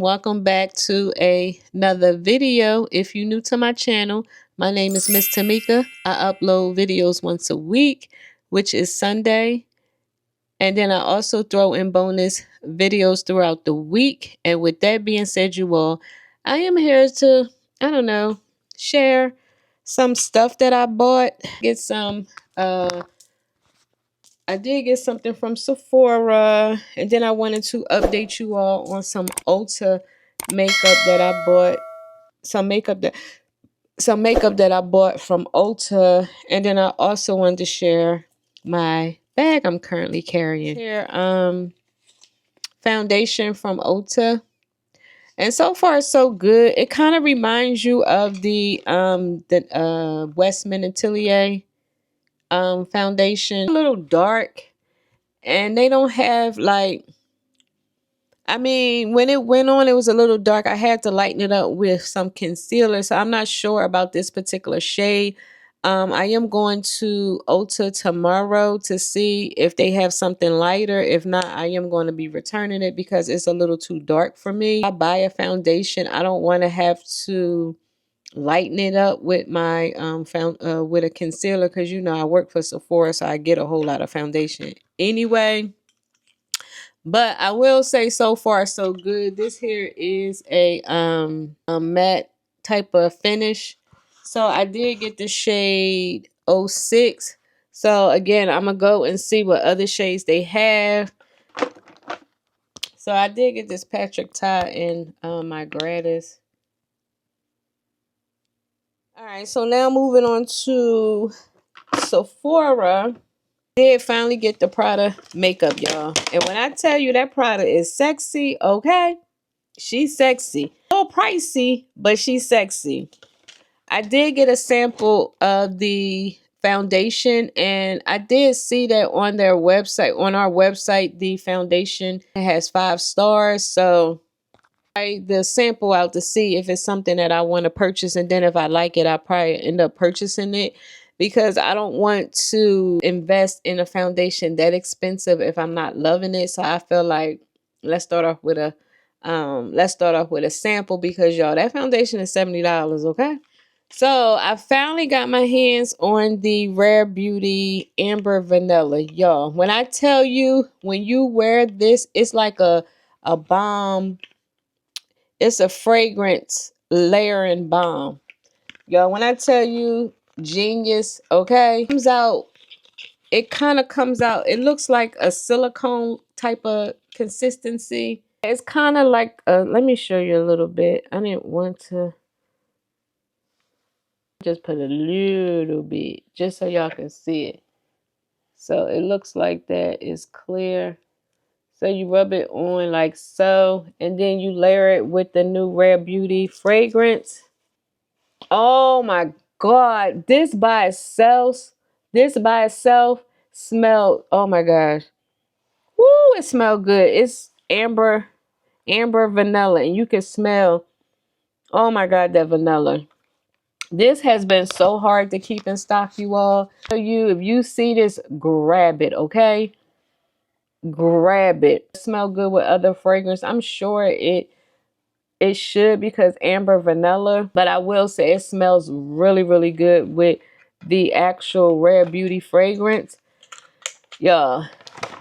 welcome back to another video. If you're new to my channel, my name is Miss Tamika. I upload videos once a week, which is Sunday. And then I also throw in bonus videos throughout the week. And with that being said, you all, I am here to, I don't know, share some stuff that I bought. Get some I did get something from Sephora, and then I wanted to update you all on some Ulta makeup that I bought. Some makeup that I bought from Ulta, and then I also wanted to share my bag I'm currently carrying. Here, foundation from Ulta. And so far so good. It kind of reminds you of the Westman Atelier foundation. A little dark. And they don't have like, I mean, when it went on, it was a little dark. I had to lighten it up with some concealer. So I'm not sure about this particular shade. I am going to Ulta tomorrow to see if they have something lighter. If not, I am going to be returning it because it's a little too dark for me. I buy a foundation. I don't want to have to lighten it up with my with a concealer, because you know I work for Sephora, so I get a whole lot of foundation anyway. But I will say so far so good. This here is a matte type of finish. So I did get the shade 06. So again, I'm gonna go and see what other shades they have. So I did get this Patrick Ta in my gratis. All right, so now moving on to Sephora. Did finally get the Prada makeup, y'all. And when I tell you that Prada is sexy, okay? She's sexy. A little pricey, but she's sexy. I did get a sample of the foundation, and I did see that on their website. On our website, the foundation has 5 stars. So I the sample out to see if it's something that I want to purchase, and then if I like it, I'll probably end up purchasing it, because I don't want to invest in a foundation that expensive if I'm not loving it. So I feel like let's start off with a sample, because y'all, that foundation is $70, okay? So I finally got my hands on the Rare Beauty Amber Vanilla. Y'all, when I tell you, when you wear this, it's like a balm. It's a fragrance layering balm. Y'all, when I tell you genius, okay? It kind of comes out. It looks like a silicone type of consistency. It's kind of like, let me show you a little bit. I didn't want to just put a little bit just so y'all can see it. So it looks like that. It's clear. So you rub it on like so, and then you layer it with the new Rare Beauty fragrance. Oh my God, this by itself smelled, oh my gosh. Woo, it smelled good. It's amber vanilla, and you can smell, oh my God, that vanilla. This has been so hard to keep in stock, you all. If you see this, grab it, okay? Grab it. Smell good with other fragrance. I'm sure it should, because amber vanilla, but I will say it smells really, really good with the actual Rare Beauty fragrance. Yeah.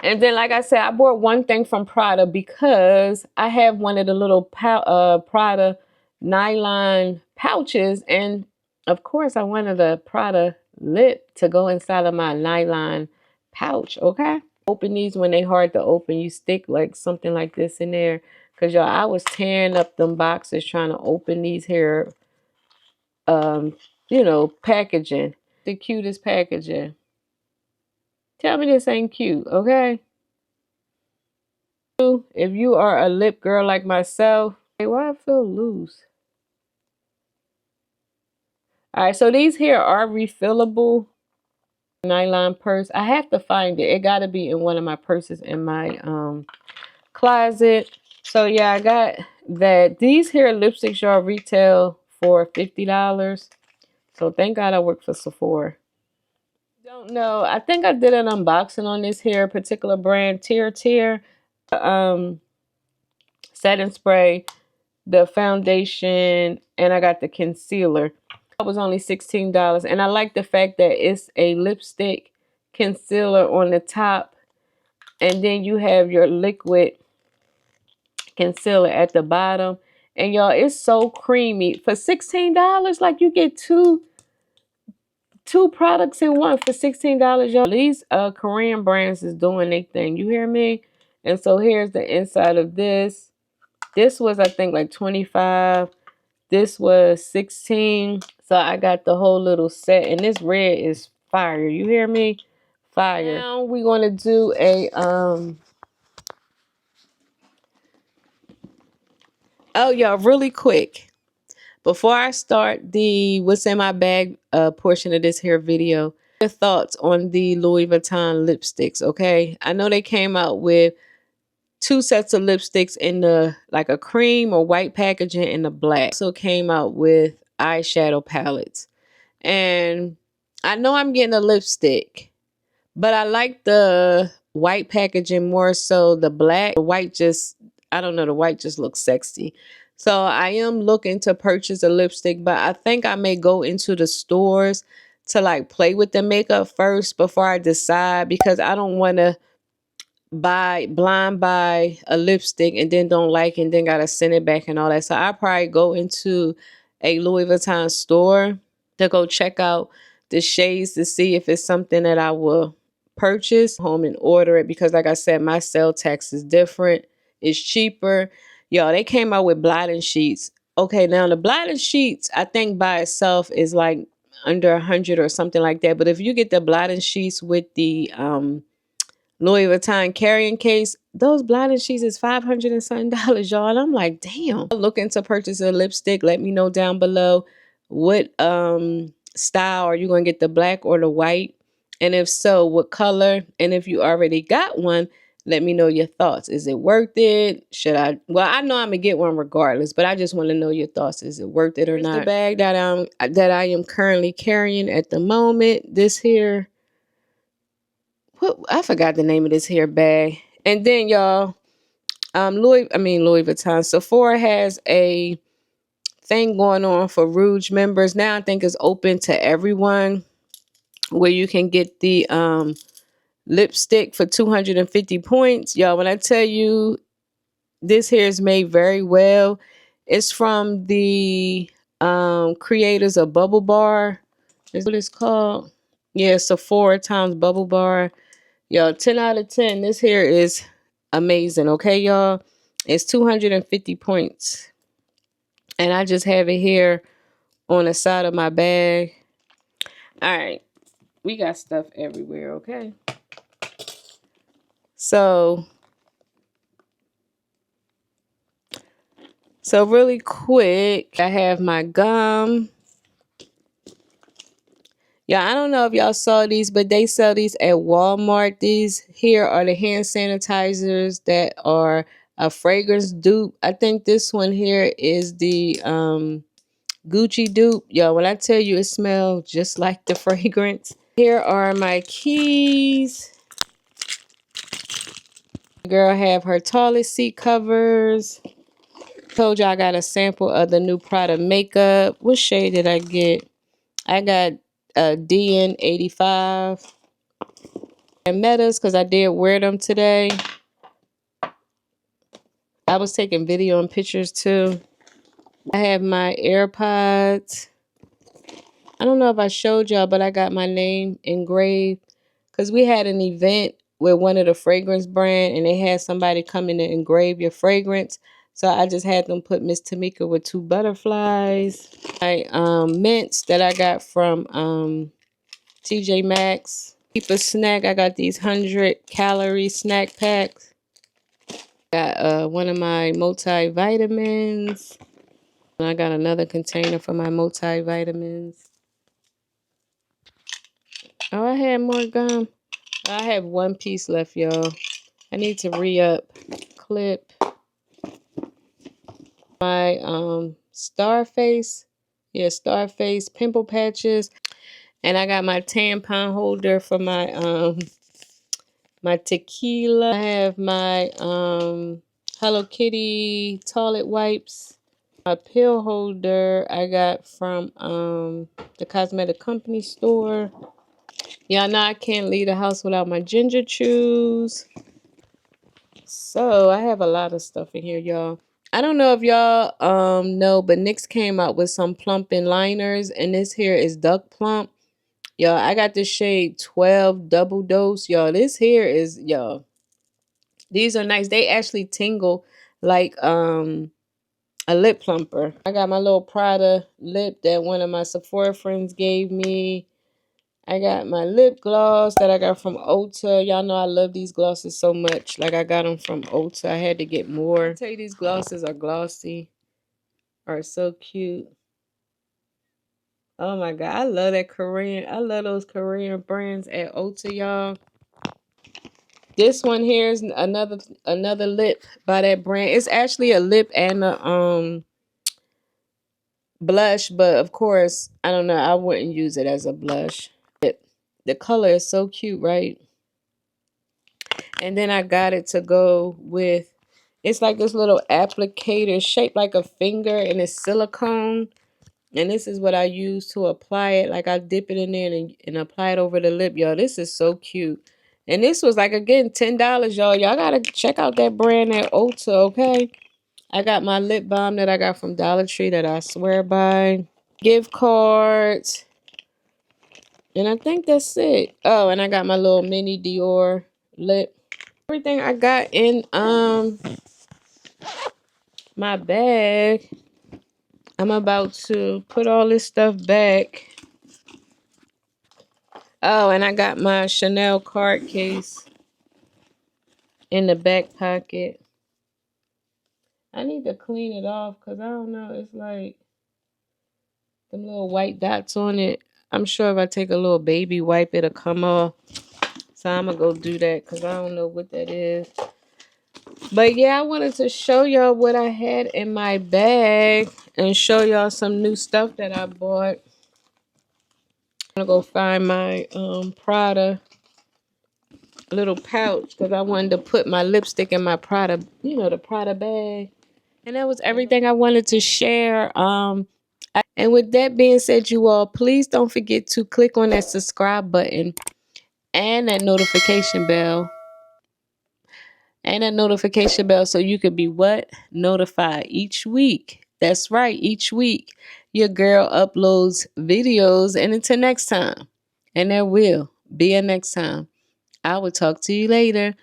And then, like I said, I bought one thing from Prada because I have one of the little Prada nylon pouches, and of course I wanted a Prada lip to go inside of my nylon pouch, okay? Open these when they hard to open. You stick like something like this in there. Because, y'all, I was tearing up them boxes trying to open these here, packaging. The cutest packaging. Tell me this ain't cute, okay? If you are a lip girl like myself, hey, why I feel loose? All right, so these here are refillable nylon purse. I have to find it. It got to be in one of my purses in my closet. So yeah, I got that. These here lipsticks, y'all, retail for $50. So thank God I work for Sephora. Don't know. I think I did an unboxing on this here particular brand, Tear setting spray. the foundation, and I got the concealer. It was only $16, and I like the fact that it's a lipstick concealer on the top, and then you have your liquid concealer at the bottom. And y'all, it's so creamy for $16. Like, you get two products in one for $16, y'all. These Korean brands is doing their thing, you hear me? And so here's the inside of this. This was, I think, like 25. This was 16. So I got the whole little set, and this red is fire, you hear me? Fire. Now we're gonna do a oh, y'all, really quick, before I start the what's in my bag portion of this here video, your thoughts on the Louis Vuitton lipsticks, okay? I know they came out with two sets of lipsticks in the like a cream or white packaging and the black. Also came out with eyeshadow palettes. And I know I'm getting a lipstick, but I like the white packaging more so the black. The white just, I don't know, the white just looks sexy. So I am looking to purchase a lipstick, but I think I may go into the stores to like play with the makeup first before I decide, because I don't want to buy a lipstick and then don't like it and then gotta send it back and all that. So I probably go into a Louis Vuitton store to go check out the shades to see if it's something that I will purchase home and order it, because like I said, my sale tax is different. It's cheaper. Yo, they came out with blotting sheets. Okay, now the blotting sheets I think by itself is like under 100 or something like that. But if you get the blotting sheets with the Louis Vuitton carrying case, those blotting sheets is $500 and something, y'all. And I'm like, damn. Looking to purchase a lipstick, let me know down below what style are you going to get, the black or the white, and if so, what color. And if you already got one, let me know your thoughts. Is it worth it? Should I? Well, I know I'm gonna get one regardless, but I just want to know your thoughts. Is it worth it or not? The bag that I am currently carrying at the moment, this here, I forgot the name of this here bag. And then y'all, Louis Vuitton. Sephora has a thing going on for Rouge members. Now I think it's open to everyone, where you can get the lipstick for 250 points. Y'all, when I tell you this here is made very well, it's from the creators of Bubble Bar. Is what it's called. Yeah, Sephora times Bubble Bar. Y'all, 10 out of 10. This here is amazing, okay, y'all? It's 250 points. And I just have it here on the side of my bag. All right. We got stuff everywhere, okay? So really quick, I have my gum. Yeah, I don't know if y'all saw these, but they sell these at Walmart. These here are the hand sanitizers that are a fragrance dupe. I think this one here is the Gucci dupe. Yo, when I tell you it smells just like the fragrance. Here are my keys. Girl have her toilet seat covers. Told you I got a sample of the new Prada makeup. What shade did I get? I got a DN85 and Metas because I did wear them today. I was taking video and pictures too. I have my AirPods. I don't know if I showed y'all, but I got my name engraved because we had an event with one of the fragrance brand and they had somebody come in and engrave your fragrance. So I just had them put Miss Tamika with 2 butterflies. My mints that I got from TJ Maxx. Keep a snack. I got these 100-calorie snack packs. Got one of my multivitamins. And I got another container for my multivitamins. Oh, I had more gum. I have 1 piece left, y'all. I need to re-up. Clip. My Starface. Yeah, Starface pimple patches. And I got my tampon holder for my my tequila. I have my Hello Kitty toilet wipes. My pill holder I got from the cosmetic company store. Y'all know I can't leave the house without my ginger chews. So I have a lot of stuff in here, y'all. I don't know if y'all know, but NYX came out with some plumping liners, and this here is Duck Plump. Y'all, I got the shade 12 double dose. Y'all, this here is, y'all, these are nice. They actually tingle like a lip plumper. I got my little Prada lip that one of my Sephora friends gave me. I got my lip gloss that I got from Ulta. Y'all know I love these glosses so much. Like, I got them from Ulta. I had to get more. I tell you, these glosses are glossy. Are so cute. Oh my God. I love that Korean. I love those Korean brands at Ulta, y'all. This one here is another lip by that brand. It's actually a lip and a blush, but of course, I don't know. I wouldn't use it as a blush. The color is so cute, right? And then I got it to go with, it's like this little applicator shaped like a finger, and it's silicone. And this is what I use to apply it. Like, I dip it in there and apply it over the lip, y'all. This is so cute. And this was like, again, $10, y'all. Y'all gotta check out that brand at Ulta, okay? I got my lip balm that I got from Dollar Tree that I swear by. Gift cards. And I think that's it. Oh, and I got my little mini Dior lip. Everything I got in my bag. I'm about to put all this stuff back. Oh, and I got my Chanel card case in the back pocket. I need to clean it off because I don't know. It's like them little white dots on it. I'm sure if I take a little baby wipe, it'll come off. So I'm going to go do that because I don't know what that is. But yeah, I wanted to show y'all what I had in my bag and show y'all some new stuff that I bought. I'm going to go find my Prada little pouch because I wanted to put my lipstick in my Prada, you know, the Prada bag. And that was everything I wanted to share. And with that being said, you all, please don't forget to click on that subscribe button and that notification bell. And that notification bell so you could be what? Notified each week. That's right, each week your girl uploads videos. And until next time, and there will be a next time, I will talk to you later.